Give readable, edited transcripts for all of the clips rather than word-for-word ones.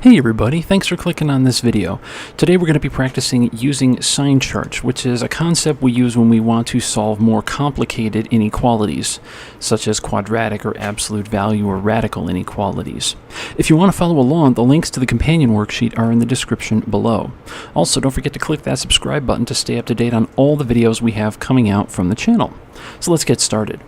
Hey everybody, thanks for clicking on this video. Today we're going to be practicing using sign charts, which is a concept we use when we want to solve more complicated inequalities, such as quadratic or absolute value or radical inequalities. If you want to follow along, the links to the companion worksheet are in the description below. Also, don't forget to click that subscribe button to stay up to date on all the videos we have coming out from the channel. So let's get started.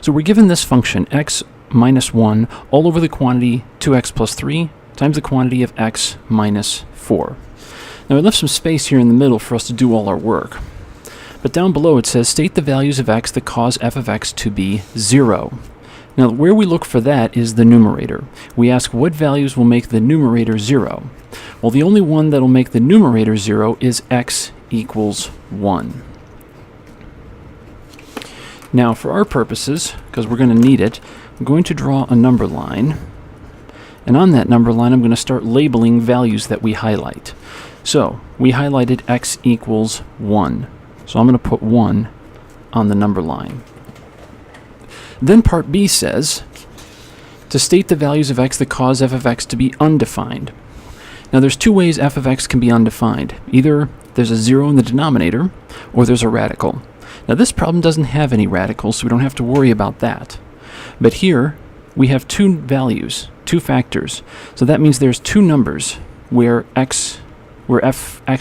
So we're given this function, x minus 1, all over the quantity 2x plus 3, times the quantity of x minus 4. Now we left some space here in the middle for us to do all our work. But down below it says state the values of x that cause f of x to be 0. Now where we look for that is the numerator. We ask what values will make the numerator 0. Well, the only one that will make the numerator 0 is x equals 1. Now for our purposes, because we're going to need it, I'm going to draw a number line. And on that number line, I'm going to start labeling values that we highlight. So we highlighted x equals 1. So I'm going to put 1 on the number line. Then part B says to state the values of x that cause f of x to be undefined. Now there's two ways f of x can be undefined. Either there's a 0 in the denominator, or there's a radical. Now this problem doesn't have any radicals, so we don't have to worry about that. But here we have two values, two factors. So that means there's two numbers where x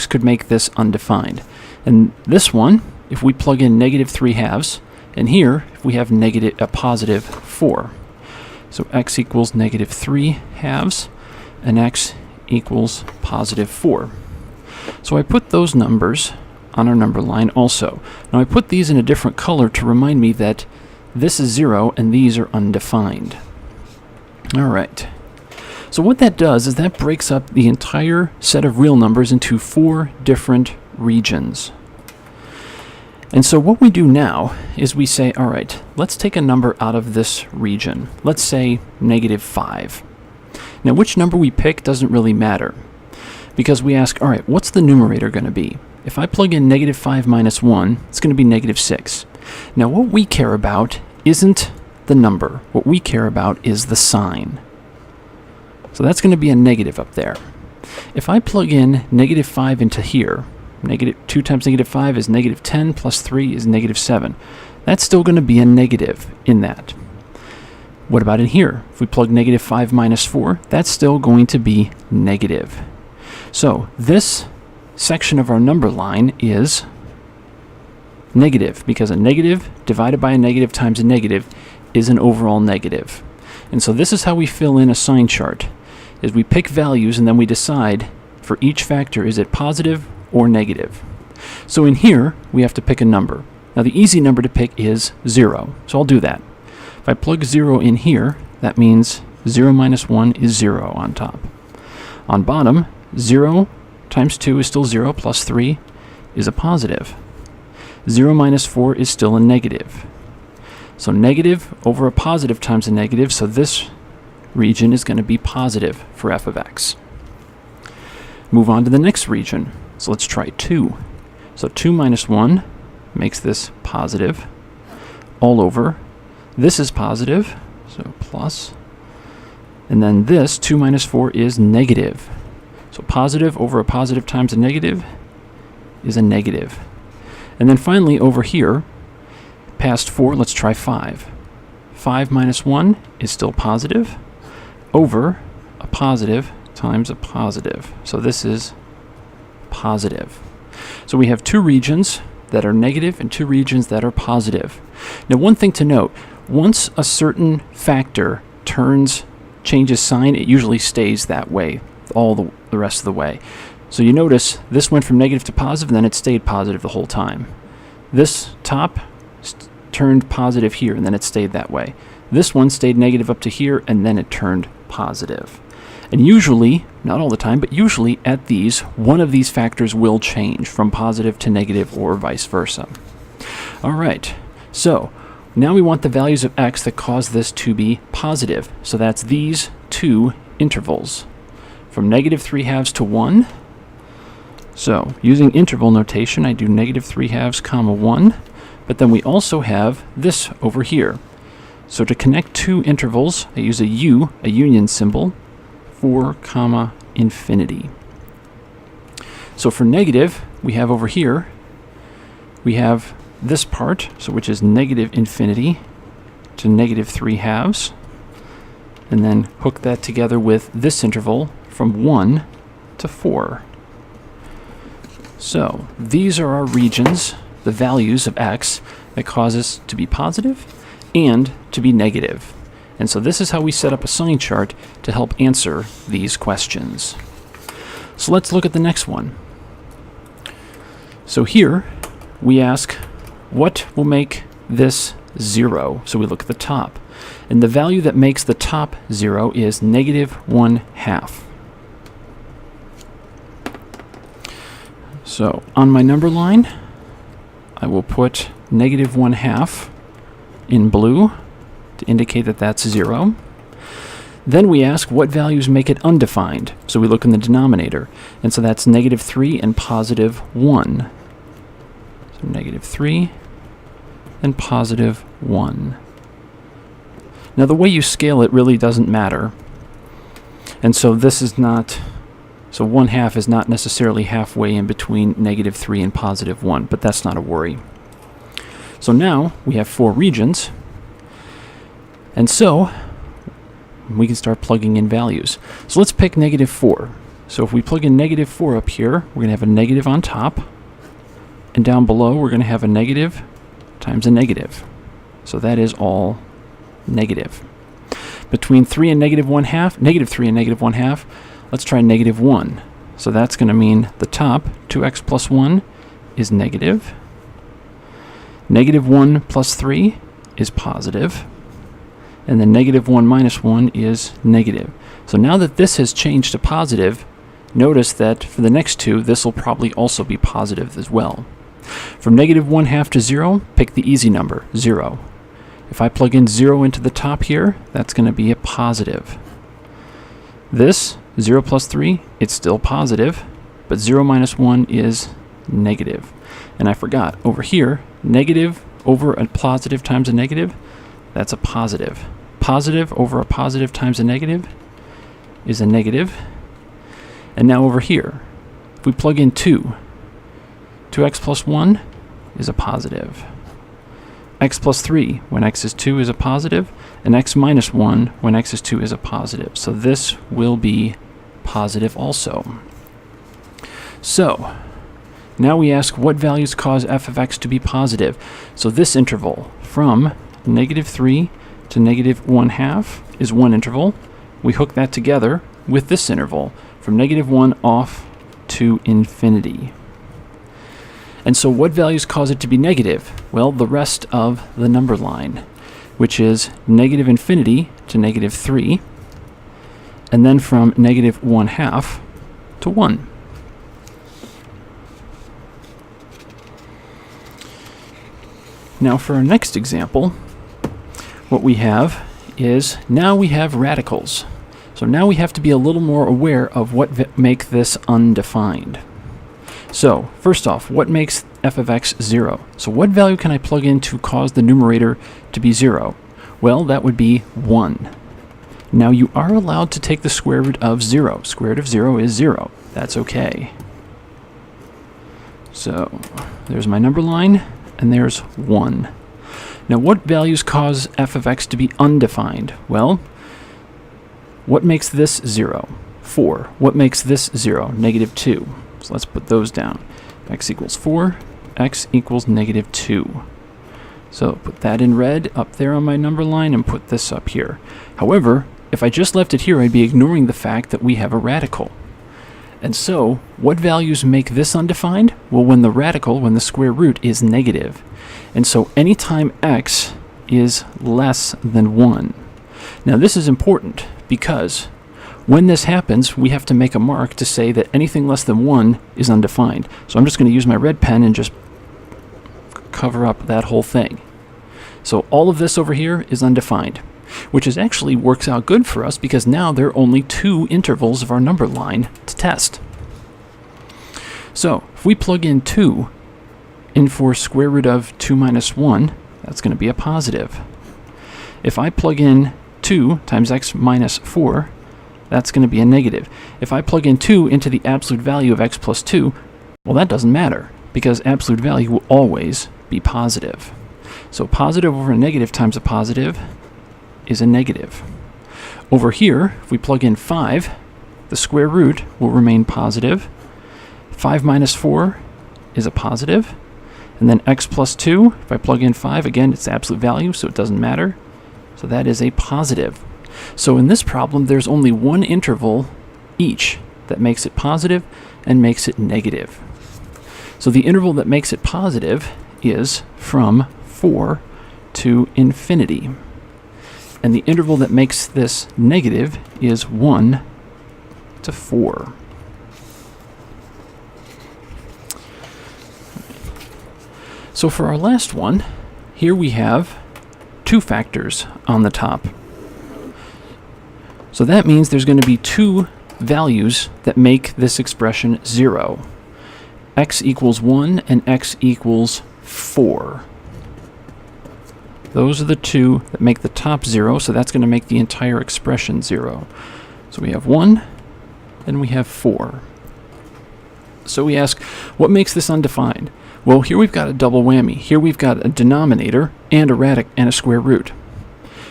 could make this undefined. And this one, if we plug in negative 3/2, and here, if we have a positive 4. So x equals negative 3/2, and x equals positive 4. So I put those numbers on our number line also. Now I put these in a different color to remind me that this is 0 and these are undefined. Alright, so what that does is that breaks up the entire set of real numbers into 4 different regions. And so what we do now is we say, alright, let's take a number out of this region. Let's say negative 5. Now which number we pick doesn't really matter, because we ask, alright, what's the numerator going to be? If I plug in negative 5 minus 1, it's going to be negative 6. Now what we care about isn't the number. What we care about is the sign. So that's going to be a negative up there. If I plug in negative 5 into here, 2 times negative 5 is negative 10 plus 3 is negative 7. That's still going to be a negative in that. What about in here? If we plug negative 5 minus 4, that's still going to be negative. So this section of our number line is negative, because a negative divided by a negative times a negative is an overall negative. And so this is how we fill in a sign chart, is we pick values and then we decide for each factor, is it positive or negative. So in here we have to pick a number. Now the easy number to pick is 0, so I'll do that. If I plug 0 in here, that means 0 minus 1 is 0 on top. On bottom, 0 times 2 is still 0, plus 3 is a positive. 0 minus 4 is still a negative. So negative over a positive times a negative, so this region is going to be positive for f of x. Move on to the next region. So let's try 2. So 2 minus 1 makes this positive all over. This is positive, so plus. And then this, 2 minus 4, is negative. So positive over a positive times a negative is a negative. And then finally over here, past 4, let's try 5. 5 minus 1 is still positive over a positive times a positive. So this is positive. So we have two regions that are negative and two regions that are positive. Now one thing to note, once a certain factor changes sign, it usually stays that way all the rest of the way. So you notice this went from negative to positive, and then it stayed positive the whole time. This top turned positive here, and then it stayed that way. This one stayed negative up to here, and then it turned positive. And usually, not all the time, but usually at these, one of these factors will change from positive to negative or vice versa. Alright, so now we want the values of x that cause this to be positive. So that's these two intervals, from negative 3/2 to 1. So, using interval notation, I do negative 3/2 comma 1, but then we also have this over here. So to connect two intervals, I use a union symbol, 4 comma infinity. So for negative, we have over here, we have this part, so which is negative infinity to negative 3/2, and then hook that together with this interval from 1 to 4. So these are our regions, the values of x that cause us to be positive and to be negative. And so this is how we set up a sign chart to help answer these questions. So let's look at the next one. So here we ask, what will make this 0? So we look at the top. And the value that makes the top 0 is negative 1/2. So on my number line, I will put negative 1/2 in blue to indicate that that's 0. Then we ask what values make it undefined. So we look in the denominator. And so that's negative 3 and positive 1. So negative 3 and positive 1. Now the way you scale it really doesn't matter. And so this is not, so 1/2 is not necessarily halfway in between negative 3 and positive 1, but that's not a worry. So now we have 4 regions. And so we can start plugging in values. So let's pick negative 4. So if we plug in negative 4 up here, we're going to have a negative on top. And down below, we're going to have a negative times a negative. So that is all negative. Between 3 and negative 1/2, negative 3 and negative 1/2, let's try negative 1. So that's going to mean the top, 2x plus 1, is negative. Negative 1 plus 3 is positive. And then negative 1 minus 1 is negative. So now that this has changed to positive, notice that for the next two, this will probably also be positive as well. From negative 1/2 to 0, pick the easy number, 0. If I plug in 0 into the top here, that's going to be a positive. This, 0 plus 3, it's still positive, but 0 minus 1 is negative. And I forgot, over here, negative over a positive times a negative, that's a positive. Positive over a positive times a negative is a negative. And now over here, if we plug in 2, 2x plus 1 is a positive. X plus 3 when x is 2 is a positive, and x minus 1 when x is 2 is a positive. So this will be positive also. So now we ask what values cause f of x to be positive. So this interval from negative 3 to negative 1/2 is one interval. We hook that together with this interval from negative 1 off to infinity. And so what values cause it to be negative? Well, the rest of the number line, which is negative infinity to negative 3, and then from negative 1/2 to 1. Now for our next example, what we have is now we have radicals. So now we have to be a little more aware of what make this undefined. So first off, what makes f of x 0? So what value can I plug in to cause the numerator to be 0? Well, that would be 1. Now you are allowed to take the square root of 0. Square root of 0 is 0. That's okay. So there's my number line, and there's 1. Now what values cause f of x to be undefined? Well, what makes this 0? 4. What makes this 0? Negative 2. So let's put those down. X equals 4, x equals negative 2. So put that in red up there on my number line and put this up here. However, if I just left it here, I'd be ignoring the fact that we have a radical. And so, what values make this undefined? Well, when the radical, when the square root is negative. And so anytime x is less than 1. Now this is important because when this happens, we have to make a mark to say that anything less than 1 is undefined. So I'm just going to use my red pen and just cover up that whole thing. So all of this over here is undefined, which is actually works out good for us because now there are only 2 intervals of our number line to test. So if we plug in 2 in for square root of 2 minus 1, that's going to be a positive. If I plug in 2 times x minus 4, that's going to be a negative. If I plug in 2 into the absolute value of x plus 2, well, that doesn't matter, because absolute value will always be positive. So positive over a negative times a positive is a negative. Over here, if we plug in 5, the square root will remain positive. 5 minus 4 is a positive. And then x plus 2, if I plug in 5, again, it's absolute value, so it doesn't matter. So that is a positive. So in this problem, there's only one interval each that makes it positive and makes it negative. So the interval that makes it positive is from 4 to infinity. And the interval that makes this negative is 1 to 4. So for our last one, here we have 2 factors on the top. So that means there's going to be 2 values that make this expression 0. X equals 1 and x equals 4. Those are the 2 that make the top 0, so that's going to make the entire expression 0. So we have 1 and we have 4. So we ask, what makes this undefined? Well, here we've got a double whammy. Here we've got a denominator and a radical and a square root.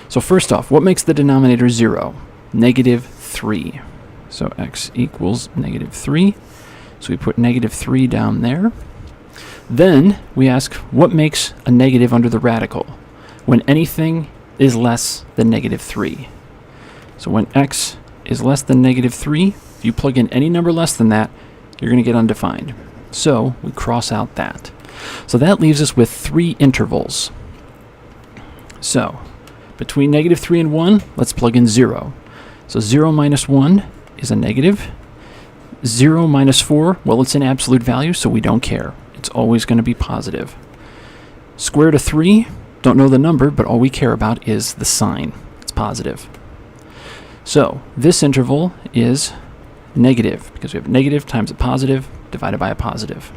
So first off, what makes the denominator 0? Negative 3. So x equals negative 3. So we put negative 3 down there. Then we ask, what makes a negative under the radical? When anything is less than negative 3. So when x is less than negative 3, if you plug in any number less than that, you're going to get undefined. So we cross out that. So that leaves us with 3 intervals. So between negative 3 and 1, let's plug in 0. So 0 minus 1 is a negative. 0 minus 4, well, it's an absolute value, so we don't care. It's always going to be positive. Square root of 3, don't know the number, but all we care about is the sign. It's positive. So this interval is negative, because we have negative times a positive divided by a positive.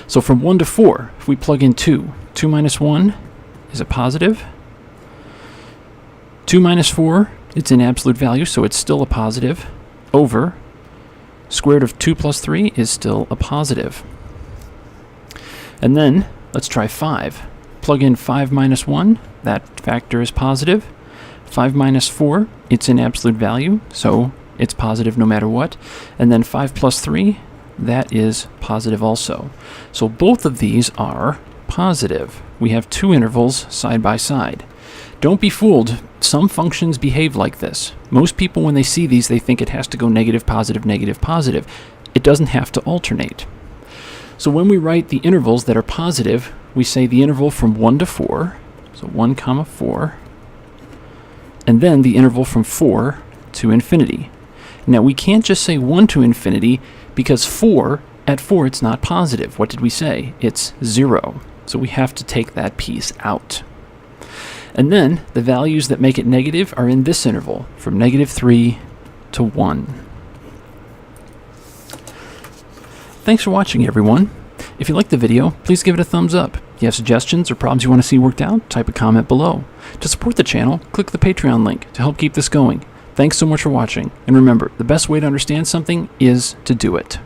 So from 1 to 4, if we plug in 2, 2 minus 1 is a positive. 2 minus 4, it's an absolute value, so it's still a positive, over square root of 2 plus 3 is still a positive. And then let's try 5. Plug in 5 minus 1, that factor is positive. 5 minus 4, it's an absolute value, so it's positive no matter what. And then 5 plus 3, that is positive also. So both of these are positive. We have 2 intervals side by side. Don't be fooled. Some functions behave like this. Most people, when they see these, they think it has to go negative, positive, negative, positive. It doesn't have to alternate. So when we write the intervals that are positive, we say the interval from 1 to 4, so 1 comma 4, and then the interval from 4 to infinity. Now we can't just say 1 to infinity, because at 4 it's not positive. What did we say? It's 0. So we have to take that piece out. And then the values that make it negative are in this interval, from negative 3 to 1. Thanks for watching, everyone. If you liked the video, please give it a thumbs up. If you have suggestions or problems you want to see worked out, type a comment below. To support the channel, click the Patreon link to help keep this going. Thanks so much for watching, and remember, the best way to understand something is to do it.